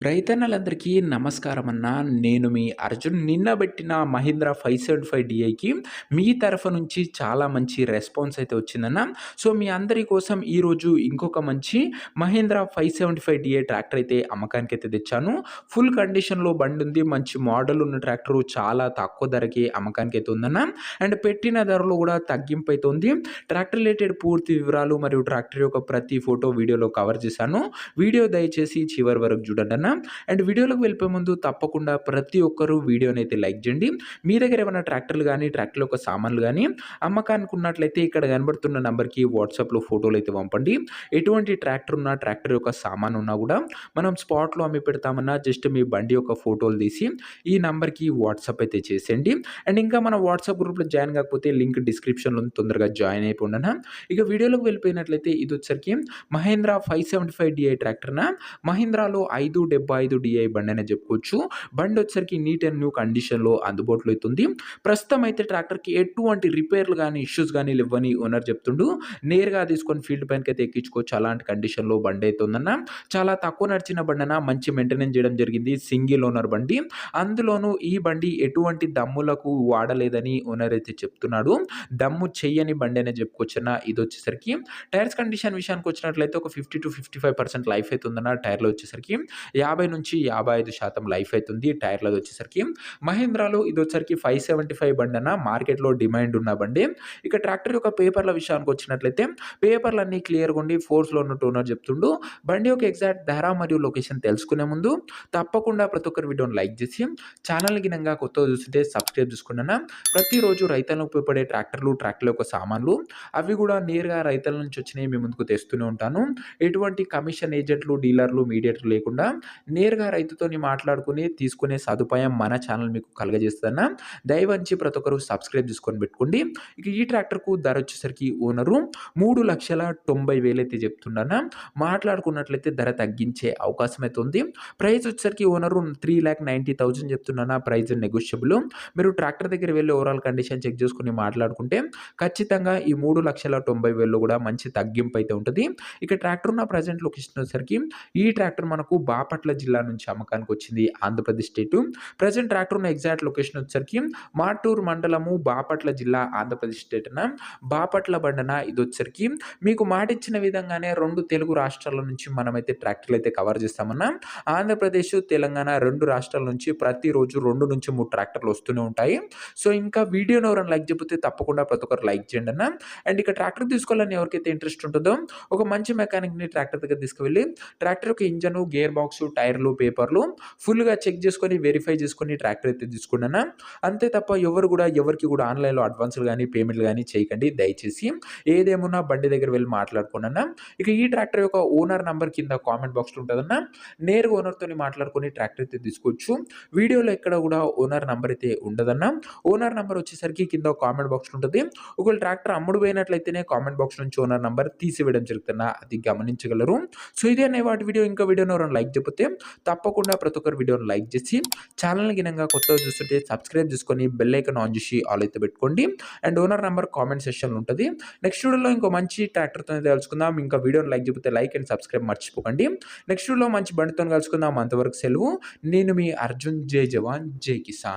రైతన్నలందరికీ నమస్కారమన్నా. నేను మీ అర్జున్. నిన్న బెట్టిన మహీంద్రా 575 డీఐకి మీ తరఫు నుంచి చాలా మంచి రెస్పాన్స్ అయితే వచ్చిందన్న. సో, మీ అందరి కోసం ఈరోజు ఇంకొక మంచి మహీంద్రా 575 డీఐ ట్రాక్టర్ అయితే అమ్మకానికైతే తెచ్చాను. ఫుల్ కండిషన్‌లో బండుంది. మంచి మోడల్ ఉన్న ట్రాక్టరు చాలా తక్కువ ధరకే అమ్మకానికైతే ఉందన్న. అండ్ పెట్టిన ధరలో గూడా తగ్గింపైతే ఉంది. ట్రాక్టర్ రిలేటెడ్ పూర్తి వివరాలు మరియు ట్రాక్టర్ యొక్క ప్రతి ఫోటో వీడియోలో కవర్ చేశాను. వీడియో దయచేసి చివరి వరకు చూడండన్న. అండ్ వీడియోలోకి వెళ్ళిపోయే ముందు తప్పకుండా ప్రతి ఒక్కరు వీడియోనైతే లైక్ చేయండి. మీ దగ్గర ఏమైనా ట్రాక్టర్లు గానీ, ట్రాక్టర్ యొక్క సామాన్లు గానీ అమ్మకానికి ఉన్నట్లయితే ఇక్కడ కనబడుతున్న నంబర్‌కి వాట్సాప్‌లో ఫోటోలైతే పంపండి. ఎటువంటి ట్రాక్టర్ ఉన్నా, ట్రాక్టర్ యొక్క సామాను ఉన్నా గూడా మనం స్పాట్‌లో అమ్మి పెడతామన్నా జస్ట్ మీ బండి యొక్క ఫోటోలు తీసి ఈ నంబర్‌కి వాట్సాప్ అయితే చేసేయండి. అండ్ ఇంకా మన వాట్సాప్ గ్రూప్‌లో జాయిన్ కాకపోతే లింక్ డిస్క్రిప్షన్‌లో ఉంది. తొందరగా జాయిన్ అయిపోండన్న. ఇక వీడియోలోకి వెళ్ళిపోయినట్లయితే ఇదొచ్చేసరికి మహేంద్ర 575 డీఐ ట్రాక్టర్‌న మహీంద్రాలో 575 డీఐ బండి అనే చెప్పుకోవచ్చు. బండి వచ్చేసరికి నీట్ అండ్ న్యూ కండిషన్‌లో అందుబాటులో అయితుంది. ప్రస్తుతం అయితే ట్రాక్టర్‌కి ఎటువంటి రిపేర్‌లు గానీ, ఇష్యూస్ గానీ లెవ్వని ఓనర్ చెప్తుండు. నేరుగా తీసుకొని ఫీల్డ్ పైనకైతే ఎక్కించుకోవచ్చు. అలాంటి కండిషన్‌లో బండి అయితే ఉందన్న. చాలా తక్కువ నడిచిన బండన మంచి మెయింటెనెన్స్ చేయడం జరిగింది. సింగిల్ ఓనర్ బండి. అందులోనూ ఈ బండి ఎటువంటి దమ్ములకు వాడలేదని ఓనర్ అయితే చెప్తున్నాడు. దమ్ము చెయ్యని బండి అనే చెప్పుకోవచ్చన్న. ఇదొచ్చేసరికి టైర్స్ కండిషన్ విషయానికొచ్చినట్లయితే ఒక 50-55% లైఫ్ అయితే ఉందన్న. టైర్‌లో వచ్చేసరికి 50-55% లైఫ్ అయితుంది టైర్‌లది వచ్చేసరికి. మహీంద్రాలో ఇదొచ్చేసరికి 575 బండన్న. మార్కెట్‌లో డిమాండ్ ఉన్న బండి. ఇక ట్రాక్టర్ యొక్క పేపర్ల విషయానికొచ్చినట్లయితే పేపర్‌లన్నీ క్లియర్‌గా ఉండి ఫోర్స్‌లో ఉన్నట్టు ఓనర్ చెప్తుండు. బండి యొక్క ఎగ్జాక్ట్ ధర మరియు లొకేషన్ తెలుసుకునే ముందు తప్పకుండా ప్రతి ఒక్కరు వీడియోని లైక్ చేసి ఛానల్‌ని గినంగా కొత్తగా చూస్తుంటే సబ్స్క్రైబ్ చేసుకోండన్న. ప్రతిరోజు రైతులకు ఉపయోగపడే ట్రాక్టర్లు, ట్రాక్టర్ల యొక్క సామాన్లు అవి కూడా నేరుగా రైతుల నుంచి వచ్చినయి మీ ముందుకు తెస్తూనే ఉంటాను. ఎటువంటి కమిషన్ ఏజెంట్లు, డీలర్లు, మీడియేటర్లు లేకుండా నేరుగా రైతుతోని మాట్లాడుకొని తీసుకునే సదుపాయం మన ఛానల్ మీకు కలుగజేస్తదన్న. దయవంచి ప్రతి ఒక్కరు సబ్స్క్రైబ్ చేసుకొని పెట్టుకోండి. ఇక ఈ ట్రాక్టర్‌కు ధర వచ్చేసరికి ఓనరు 3,90,000 అయితే చెప్తుండన్న. మాట్లాడుకున్నట్లయితే ధర తగ్గించే అవకాశం అయితే ఉంది. ప్రైస్ వచ్చేసరికి ఓనరు 3,90,000 చెప్తున్నా. Price negotiable. మీరు ట్రాక్టర్ దగ్గర వెళ్లి ఓవరాల్ కండిషన్ చెక్ చేసుకొని మాట్లాడుకుంటే ఖచ్చితంగా ఈ 3,90,000 కూడా మంచి తగ్గింపు అయితే ఉంటది. ఇక ట్రాక్టర్ ఉన్న ప్రెజెంట్ లొకేషన్ వచ్చేసరికి ఈ ట్రాక్టర్ మనకు బాపట్ల జిల్లా నుంచి అమ్మకానికి వచ్చింది. ఆంధ్రప్రదేశ్ స్టేటు. ప్రెజెంట్ ట్రాక్టర్ ఉన్న ఎగ్జాక్ట్ లొకేషన్ వచ్చేసరికి మాటూరు మండలము, బాపట్ల జిల్లా, ఆంధ్రప్రదేశ్ స్టేట్‌న. బాపట్ల బండన ఇదొచ్చేసరికి మీకు మాటిచ్చిన విధంగానే 2 తెలుగు రాష్ట్రాల నుంచి మనమైతే ట్రాక్టర్‌లయితే కవర్ చేస్తామన్నా. ఆంధ్రప్రదేశ్, తెలంగాణ 2 రాష్ట్రాల నుంచి ప్రతిరోజు 2-3 ట్రాక్టర్‌లు వస్తూనే ఉంటాయి. సో, ఇంకా వీడియోని ఎవరైనా లైక్ చేయకపోతే తప్పకుండా ప్రతి ఒక్కరు లైక్ చేయండన్న. అండ్ ఇక ట్రాక్టర్ తీసుకోవాలని ఎవరికైతే ఇంట్రెస్ట్ ఉంటుందో ఒక మంచి మెకానిక్‌ని ట్రాక్టర్ దగ్గర తీసుకువెళ్ళి ట్రాక్టర్ యొక్క ఇంజను, గేర్ బాక్సు, టైర్లు, పేపర్లు ఫుల్‌గా చెక్ చేసుకొని, వెరిఫై చేసుకొని ట్రాక్టర్ అయితే తీసుకోండన్న. అంతే తప్ప ఎవరు కూడా ఎవరికీ కూడా ఆన్‌లైన్‌లో అడ్వాన్స్‌లు గాని, పేమెంట్‌లు గాని చేయకండి దయచేసి. ఏదేమున్నా బండి దగ్గర వెళ్లి మాట్లాడుకోండన్న. ఇక ఈ ట్రాక్టర్ యొక్క ఓనర్ నంబర్ కింద కామెంట్ బాక్స్‌లో ఉంటదన్న. నేరుగా ఓనర్‌తోని మాట్లాడుకొని ట్రాక్టర్ అయితే తీసుకోవచ్చు. వీడియోలో ఎక్కడ కూడా ఓనర్ నంబర్ అయితే ఉండదన్న. ఓనర్ నంబర్ వచ్చేసరికి కింద కామెంట్ బాక్స్‌లో ఉంటది. ఒకవేళ ట్రాక్టర్ అమ్ముడు పోయినట్లయితేనే కామెంట్ బాక్స్ నుంచి ఓనర్ నంబర్ తీసివేయడం జరుగుతుందన్న. అది గమనించగలరు. సో, ఇదే అనే వాటి వీడియో. ఇంకా వీడియోని ఎవరైనా లైక్ చేయకపోతే తప్పకుండా ప్రతి ఒక్కరు వీడియోని లైక్ చేసి ఛానల్‌ని గినంగా కొత్తగా చూస్తుంటే సబ్స్క్రైబ్ చేసుకొని బెల్ ఐకాన్ ఆన్ చేసి ఆల్ అయితే పెట్టుకోండి. అండ్ ఓనర్ నంబర్ కామెంట్ సెక్షన్‌లో ఉంటది. నెక్స్ట్ వీడియోలో ఇంకో మంచి ట్రాక్టర్‌తోనే తెలుసుకుందాం. ఇంకా వీడియోని లైక్ చేయకపోతే లైక్ అండ్ సబ్స్క్రైబ్ మర్చిపోకండి. నెక్స్ట్ వీడియోలో మంచి బండితోని కలుసుకుందాం. అంతవరకు సెలవు. నేను మీ అర్జున్. జై జవాన్, జై కిసాన్.